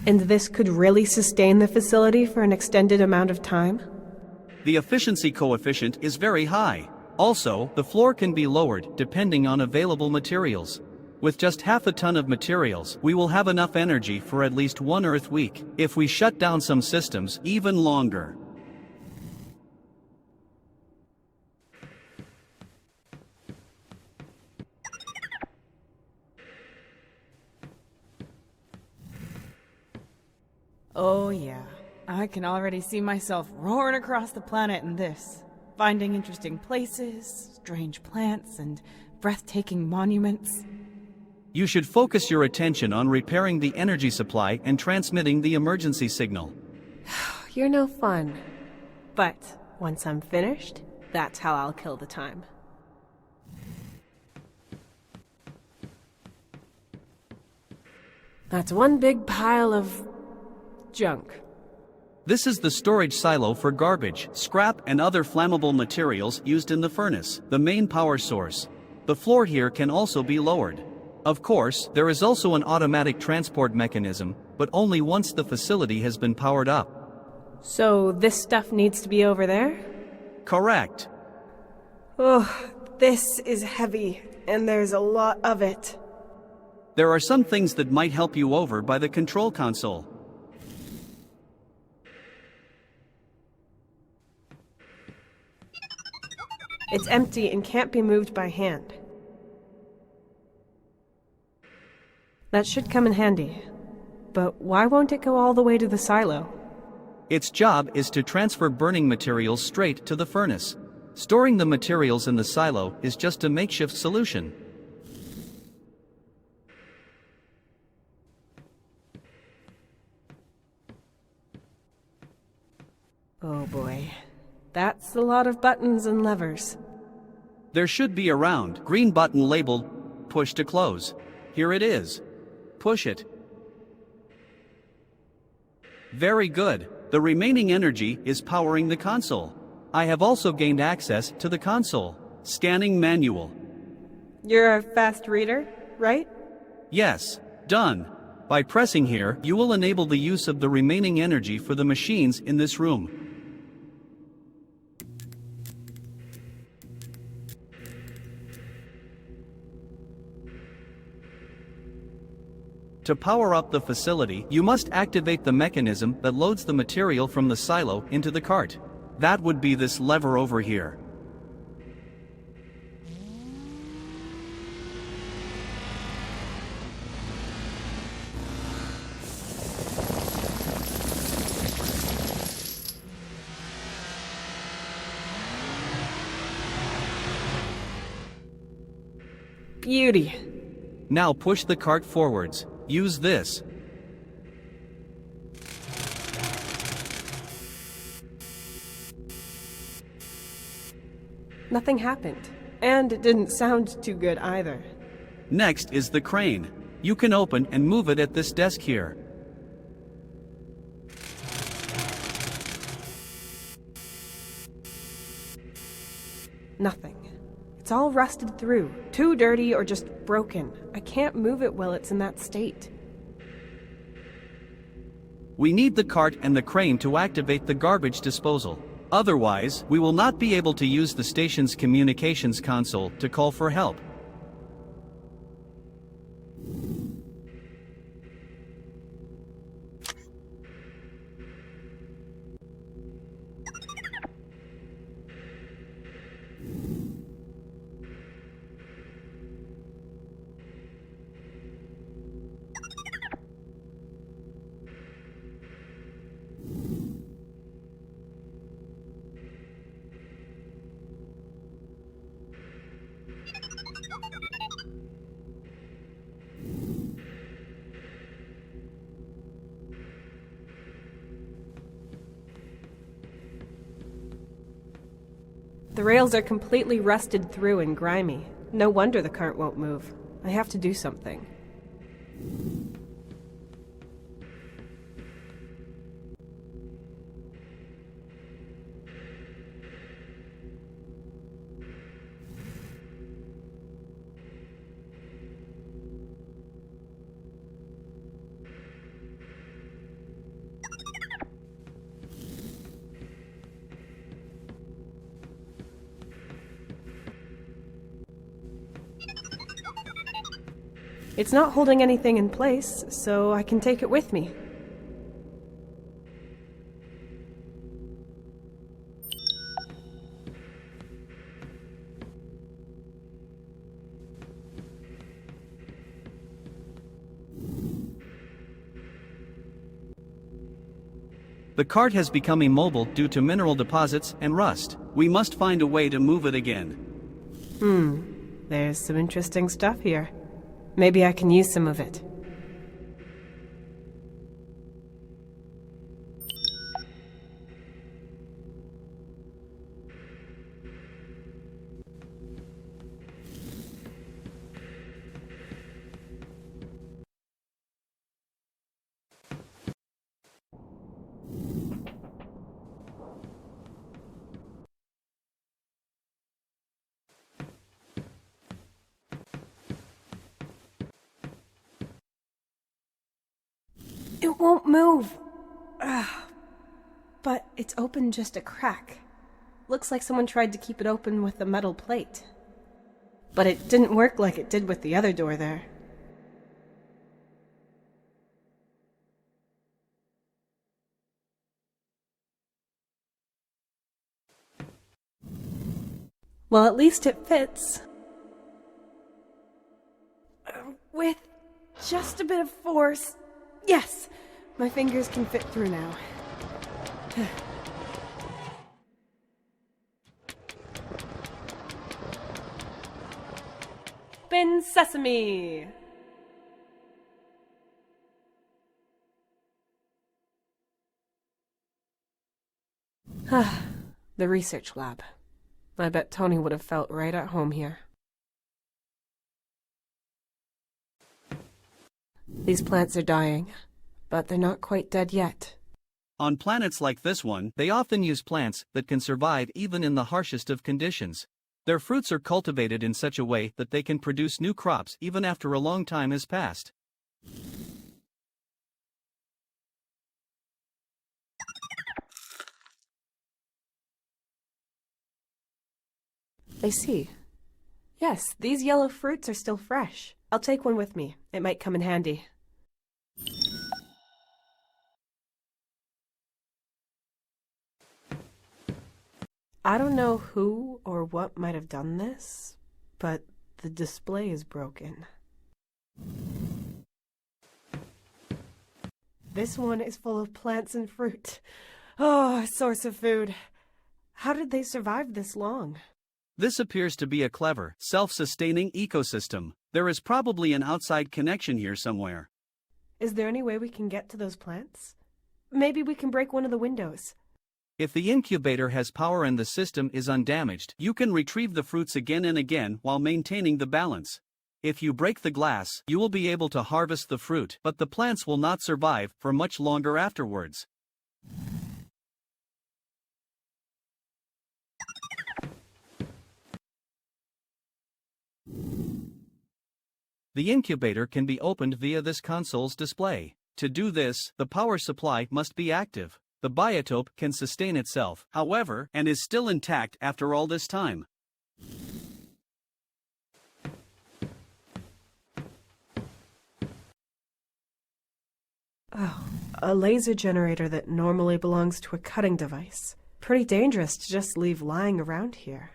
And this could really sustain the facility for an extended amount of time? The efficiency coefficient is very high. Also, the floor can be lowered depending on available materials. With just half a ton of materials, we will have enough energy for at least one Earth week, if we shut down some systems, even longer. Oh yeah, I can already see myself roaring across the planet in this, finding interesting places, strange plants, and breathtaking monuments. You should focus your attention on repairing the energy supply and transmitting the emergency signal. You're no fun. But once I'm finished, that's how I'll kill the time. That's one big pile of junk. This is the storage silo for garbage, scrap, and other flammable materials used in the furnace, the main power source. The floor here can also be lowered. Of course, there is also an automatic transport mechanism, but only once the facility has been powered up. So this stuff needs to be over there? Correct. Oh, this is heavy, and there's a lot of it. There are some things that might help you over by the control console. It's empty and can't be moved by hand. That should come in handy. But why won't it go all the way to the silo? Its job is to transfer burning materials straight to the furnace. Storing the materials in the silo is just a makeshift solution. Oh boy. That's a lot of buttons and levers. There should be a round, green button labeled "Push to close." Here it is. Push it. Very good. The remaining energy is powering the console. I have also gained access to the console. Scanning manual. You're a fast reader, right? Yes. Done. By pressing here, you will enable the use of the remaining energy for the machines in this room. To power up the facility, you must activate the mechanism that loads the material from the silo into the cart. That would be this lever over here. Beauty. Now push the cart forwards. Use this. Nothing happened. And it didn't sound too good either. Next is the crane. You can open and move it at this desk here. Nothing. It's all rusted through, too dirty or just broken. I can't move it while it's in that state. We need the cart and the crane to activate the garbage disposal. Otherwise, we will not be able to use the station's communications console to call for help. The rails are completely rusted through and grimy. No wonder the cart won't move. I have to do something. It's not holding anything in place, so I can take it with me. The cart has become immobile due to mineral deposits and rust. We must find a way to move it again. There's some interesting stuff here. Maybe I can use some of it. It won't move. But it's open just a crack. Looks like someone tried to keep it open with a metal plate. But it didn't work like it did with the other door there. Well, at least it fits. With just a bit of force. Yes! My fingers can fit through now. Open sesame! The research lab. I bet Tony would have felt right at home here. These plants are dying, but they're not quite dead yet. On planets like this one, they often use plants that can survive even in the harshest of conditions. Their fruits are cultivated in such a way that they can produce new crops even after a long time has passed. I see. Yes, these yellow fruits are still fresh. I'll take one with me. It might come in handy. I don't know who or what might have done this, but the display is broken. This one is full of plants and fruit. Oh, a source of food. How did they survive this long? This appears to be a clever, self-sustaining ecosystem. There is probably an outside connection here somewhere. Is there any way we can get to those plants? Maybe we can break one of the windows. If the incubator has power and the system is undamaged, you can retrieve the fruits again and again while maintaining the balance. If you break the glass, you will be able to harvest the fruit, but the plants will not survive for much longer afterwards. The incubator can be opened via this console's display. To do this, the power supply must be active. The biotope can sustain itself, however, and is still intact after all this time. Oh, a laser generator that normally belongs to a cutting device. Pretty dangerous to just leave lying around here.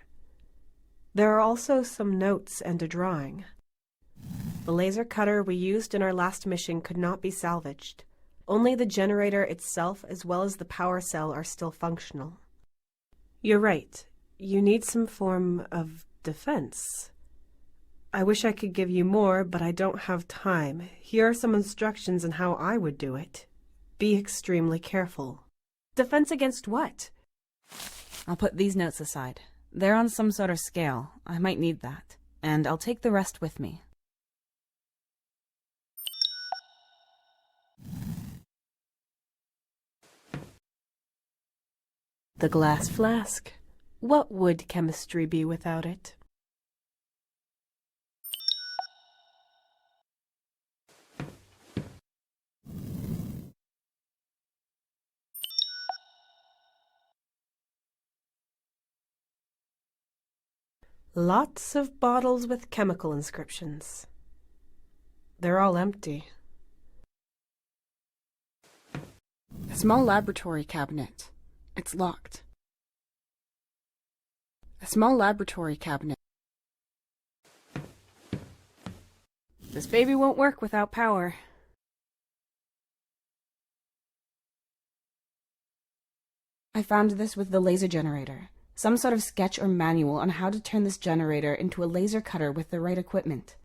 There are also some notes and a drawing. The laser cutter we used in our last mission could not be salvaged. Only the generator itself as well as the power cell are still functional. You're right. You need some form of defense. I wish I could give you more, but I don't have time. Here are some instructions on how I would do it. Be extremely careful. Defense against what? I'll put these notes aside. They're on some sort of scale. I might need that. And I'll take the rest with me. The glass flask. What would chemistry be without it? Lots of bottles with chemical inscriptions. they're all empty. A small laboratory cabinet. It's locked. A small laboratory cabinet. This baby won't work without power. I found this with the laser generator. Some sort of sketch or manual on how to turn this generator into a laser cutter with the right equipment.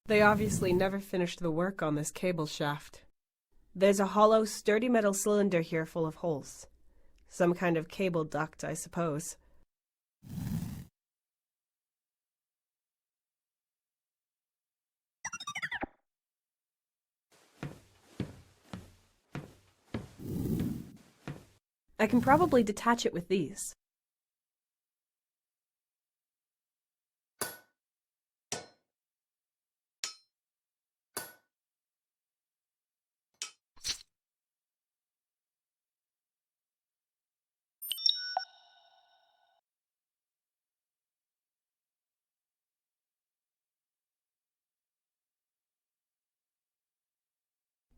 They obviously never finished the work on this cable shaft. There's a hollow, sturdy metal cylinder here full of holes. Some kind of cable duct, I suppose. I can probably detach it with these.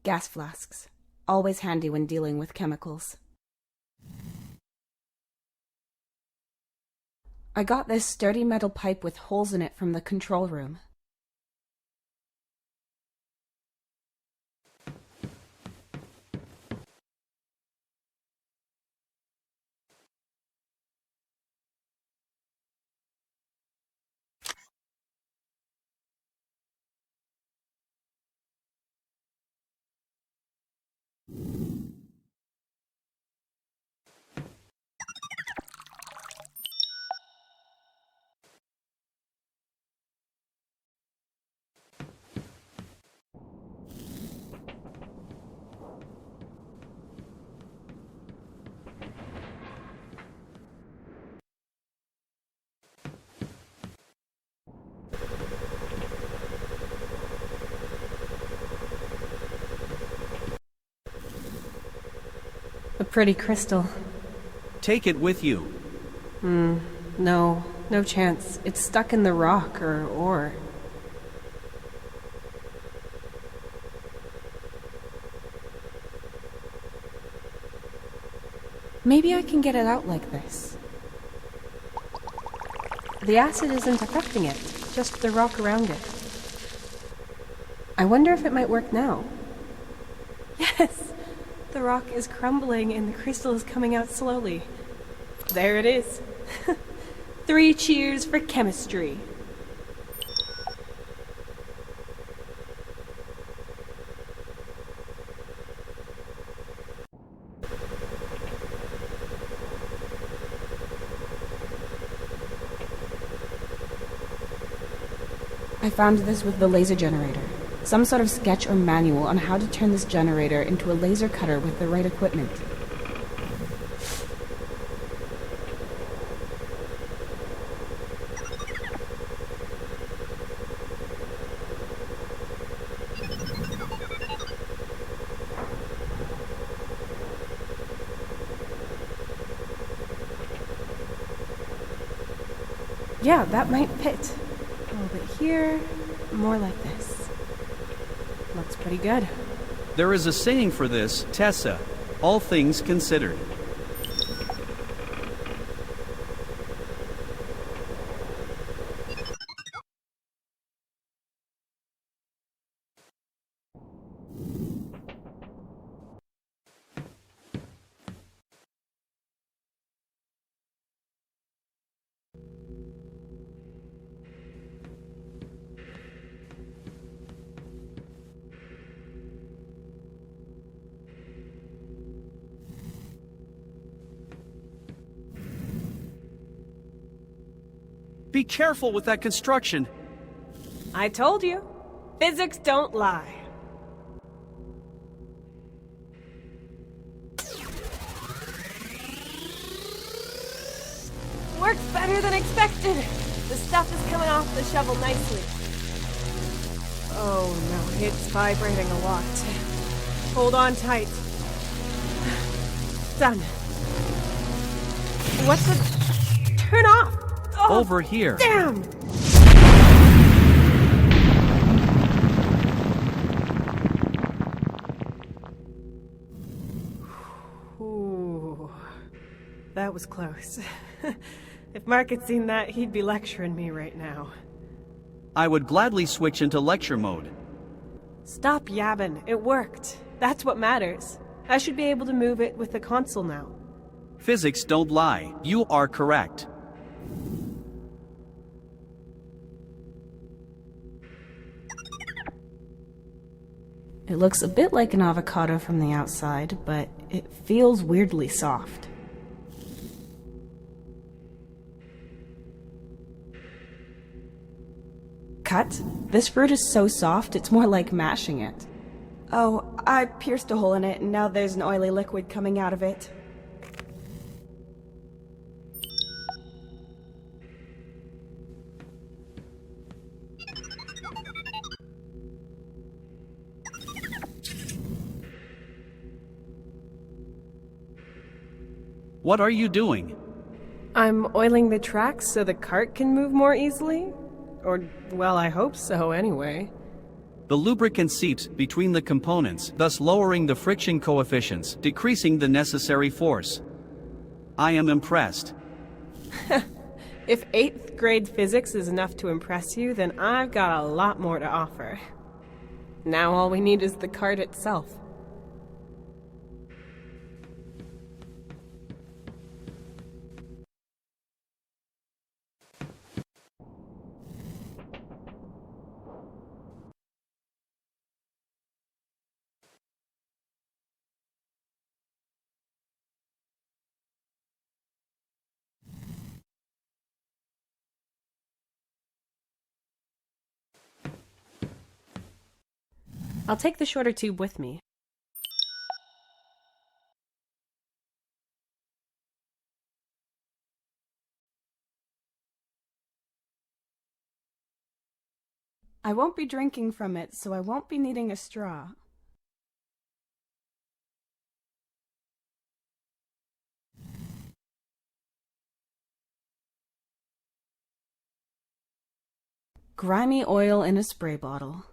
Gas flasks. Always handy when dealing with chemicals. I got this sturdy metal pipe with holes in it from the control room. A pretty crystal. Take it with you. No chance. It's stuck in the rock or ore. Maybe I can get it out like this. The acid isn't affecting it, just the rock around it. I wonder if it might work now. Yes! The rock is crumbling and the crystal is coming out slowly. There it is. 3 cheers for chemistry. I found this with the laser generator. Some sort of sketch or manual on how to turn this generator into a laser cutter with the right equipment. Yeah, that might fit. A little bit here, more like this. Looks pretty good. There is a saying for this, Tessa. All things considered. Be careful with that construction. I told you. Physics don't lie. Works better than expected. The stuff is coming off the shovel nicely. Oh no, it's vibrating a lot. Hold on tight. Done. What's the... Turn off! Oh, Over here. damn! Ooh, that was close. If Mark had seen that, he'd be lecturing me right now. I would gladly switch into lecture mode. Stop yabbing. It worked. That's what matters. I should be able to move it with the console now. Physics don't lie. You are correct. It looks a bit like an avocado from the outside, but it feels weirdly soft. Cut? This fruit is so soft, it's more like mashing it. Oh, I pierced a hole in it, and now there's an oily liquid coming out of it. What are you doing? I'm oiling the tracks so the cart can move more easily? Or, well, I hope so anyway. The lubricant seeps between the components, thus lowering the friction coefficients, decreasing the necessary force. I am impressed. If 8th grade physics is enough to impress you, then I've got a lot more to offer. Now all we need is the cart itself. I'll take the shorter tube with me. I won't be drinking from it, so I won't be needing a straw. Grimy oil in a spray bottle.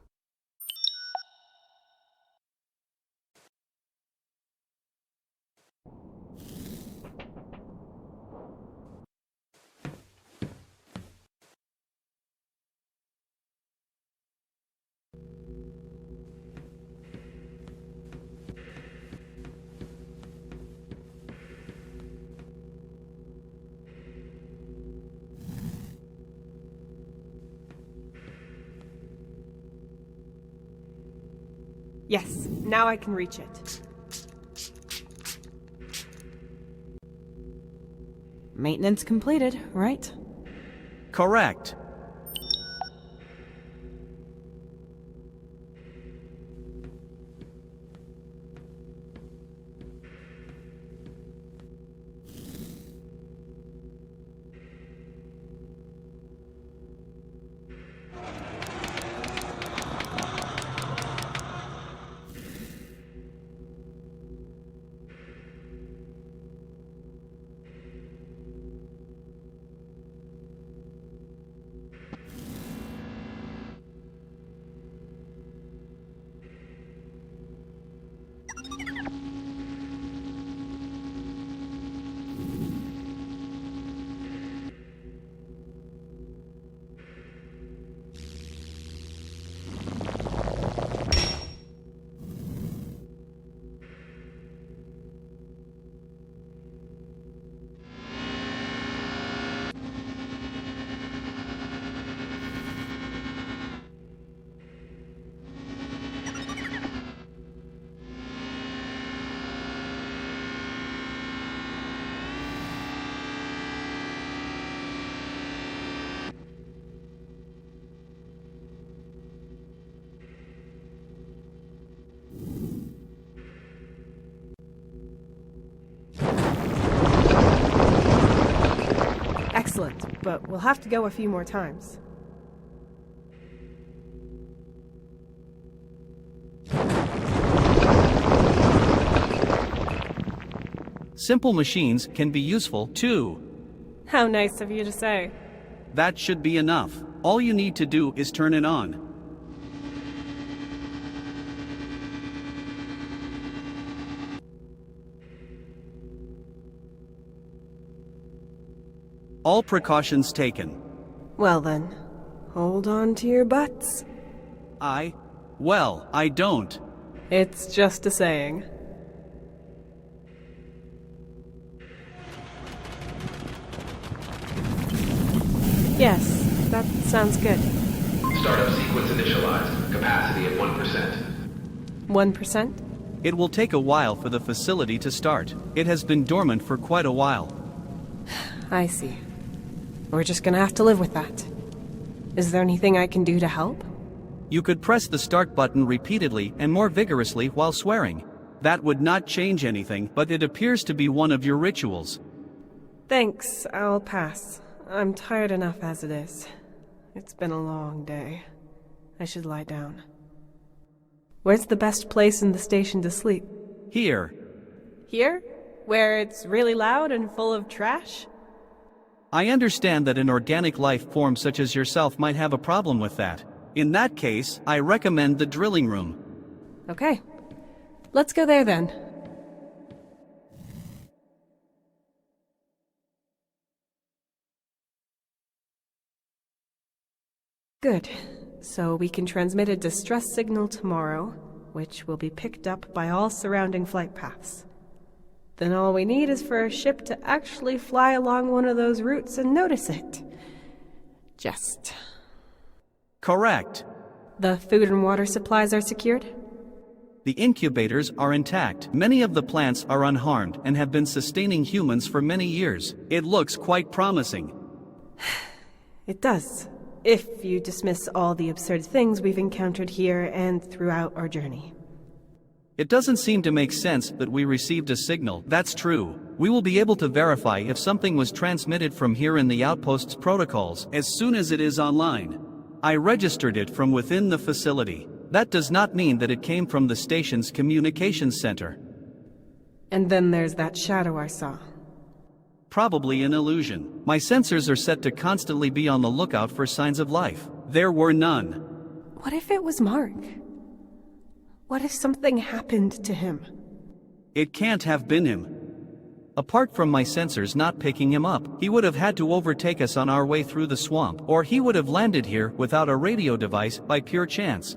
Yes, now I can reach it. Maintenance completed, right? Correct. Excellent, but we'll have to go a few more times. Simple machines can be useful too. How nice of you to say. That should be enough. All you need to do is turn it on. All precautions taken. Well then, hold on to your butts. I don't. It's just a saying. Yes, that sounds good. Startup sequence initialized. Capacity at 1%. 1%? It will take a while for the facility to start. It has been dormant for quite a while. I see. We're just gonna have to live with that. Is there anything I can do to help? You could press the start button repeatedly and more vigorously while swearing. That would not change anything, but it appears to be one of your rituals. Thanks, I'll pass. I'm tired enough as it is. It's been a long day. I should lie down. Where's the best place in the station to sleep? Here. Here? Where it's really loud and full of trash? I understand that an organic life form such as yourself might have a problem with that. In that case, I recommend the drilling room. Okay. Let's go there then. Good. So we can transmit a distress signal tomorrow, which will be picked up by all surrounding flight paths. Then all we need is for a ship to actually fly along one of those routes and notice it. Just. Correct. The food and water supplies are secured? The incubators are intact. Many of the plants are unharmed and have been sustaining humans for many years. It looks quite promising. It does, if you dismiss all the absurd things we've encountered here and throughout our journey. It doesn't seem to make sense that we received a signal. That's true. We will be able to verify if something was transmitted from here in the outpost's protocols as soon as it is online. I registered it from within the facility. That does not mean that it came from the station's communications center. And then there's that shadow I saw. Probably an illusion. My sensors are set to constantly be on the lookout for signs of life. There were none. What if it was Mark? What if something happened to him? It can't have been him. Apart from my sensors not picking him up, he would have had to overtake us on our way through the swamp, or he would have landed here without a radio device by pure chance.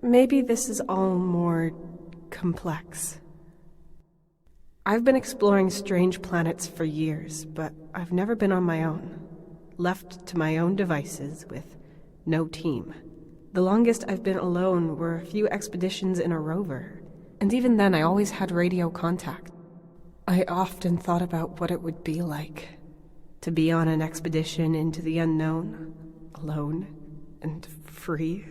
Maybe this is all more complex. I've been exploring strange planets for years, but I've never been on my own. Left to my own devices with no team. The longest I've been alone were a few expeditions in a rover, and even then I always had radio contact. I often thought about what it would be like to be on an expedition into the unknown, alone and free,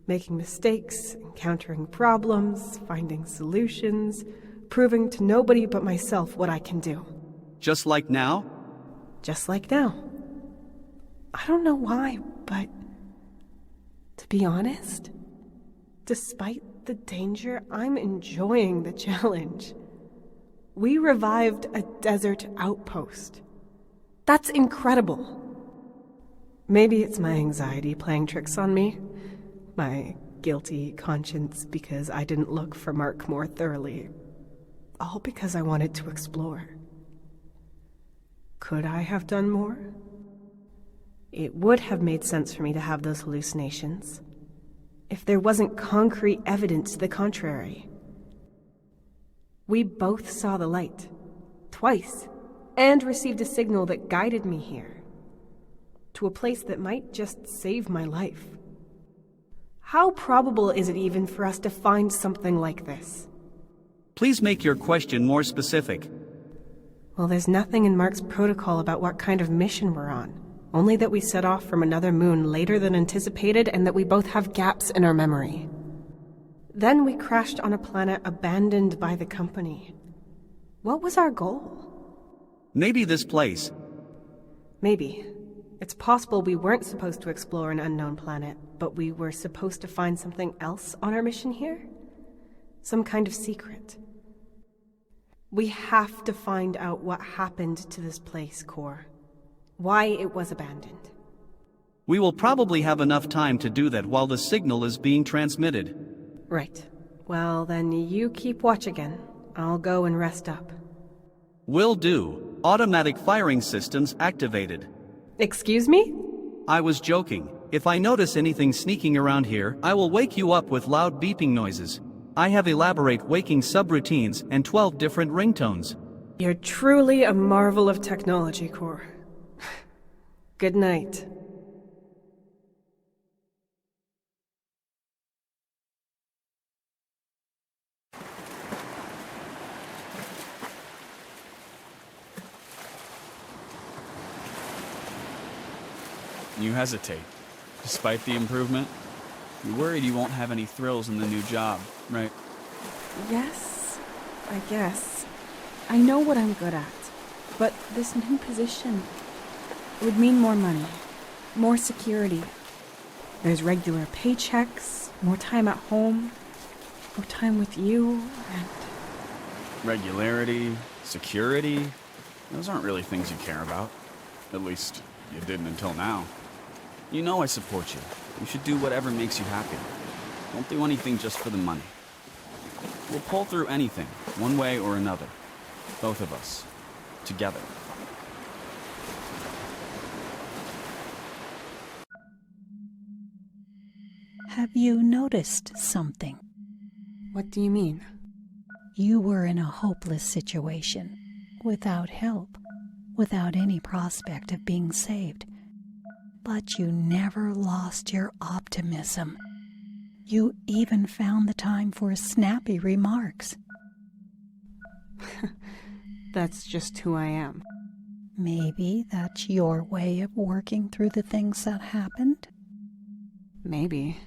making mistakes, encountering problems, finding solutions, proving to nobody but myself what I can do. Just like now? Just like now. I don't know why, but to be honest, despite the danger, I'm enjoying the challenge. We revived a desert outpost. That's incredible. Maybe it's my anxiety playing tricks on me, my guilty conscience because I didn't look for Mark more thoroughly, all because I wanted to explore. Could I have done more? It would have made sense for me to have those hallucinations, if there wasn't concrete evidence to the contrary. We both saw the light, twice, and received a signal that guided me here, to a place that might just save my life. How probable is it even for us to find something like this? Please make your question more specific. Well, there's nothing in Mark's protocol about what kind of mission we're on. Only that we set off from another moon later than anticipated and that we both have gaps in our memory. Then we crashed on a planet abandoned by the company. What was our goal? Maybe this place. Maybe. It's possible we weren't supposed to explore an unknown planet, but we were supposed to find something else on our mission here? Some kind of secret. We have to find out what happened to this place, Core. Why it was abandoned. We will probably have enough time to do that while the signal is being transmitted. Right. Well, then you keep watch again. I'll go and rest up. Will do. Automatic firing systems activated. Excuse me? I was joking. If I notice anything sneaking around here, I will wake you up with loud beeping noises. I have elaborate waking subroutines and 12 different ringtones. You're truly a marvel of technology, Core. Good night. You hesitate, despite the improvement. You're worried you won't have any thrills in the new job, right? Yes, I guess. I know what I'm good at, but this new position would mean more money, more security. There's regular paychecks, more time at home, more time with you, and... Regularity, security, those aren't really things you care about. At least, you didn't until now. You know I support you. You should do whatever makes you happy. Don't do anything just for the money. We'll pull through anything, one way or another. Both of us. Together. Have you noticed something? What do you mean? You were in a hopeless situation, without help, without any prospect of being saved. But you never lost your optimism. You even found the time for snappy remarks. That's just who I am. Maybe that's your way of working through the things that happened? Maybe.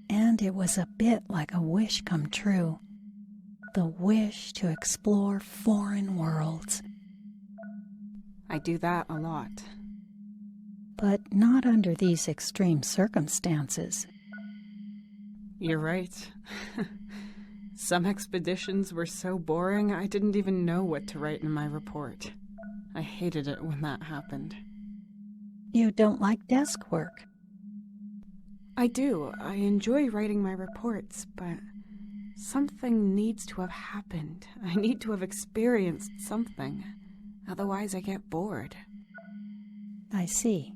And it was a bit like a wish come true. The wish to explore foreign worlds. I do that a lot. But not under these extreme circumstances. You're right. Some expeditions were so boring I didn't even know what to write in my report. I hated it when that happened. You don't like desk work? I do. I enjoy writing my reports, but something needs to have happened. I need to have experienced something. Otherwise I get bored. I see.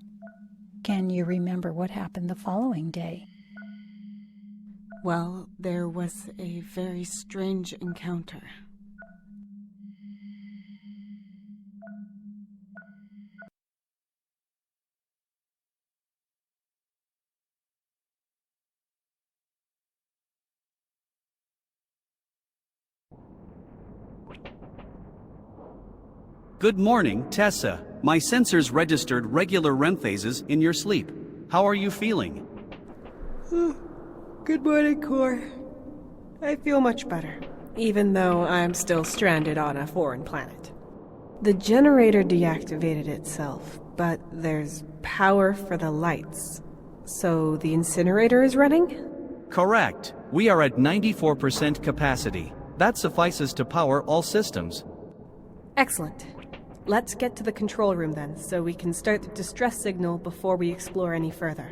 Can you remember what happened the following day? Well, there was a very strange encounter. Good morning, Tessa. My sensors registered regular REM phases in your sleep. How are you feeling? Good morning, Core. I feel much better, even though I'm still stranded on a foreign planet. The generator deactivated itself, but there's power for the lights. So the incinerator is running? Correct. We are at 94% capacity. That suffices to power all systems. Excellent. Let's get to the control room then, so we can start the distress signal before we explore any further.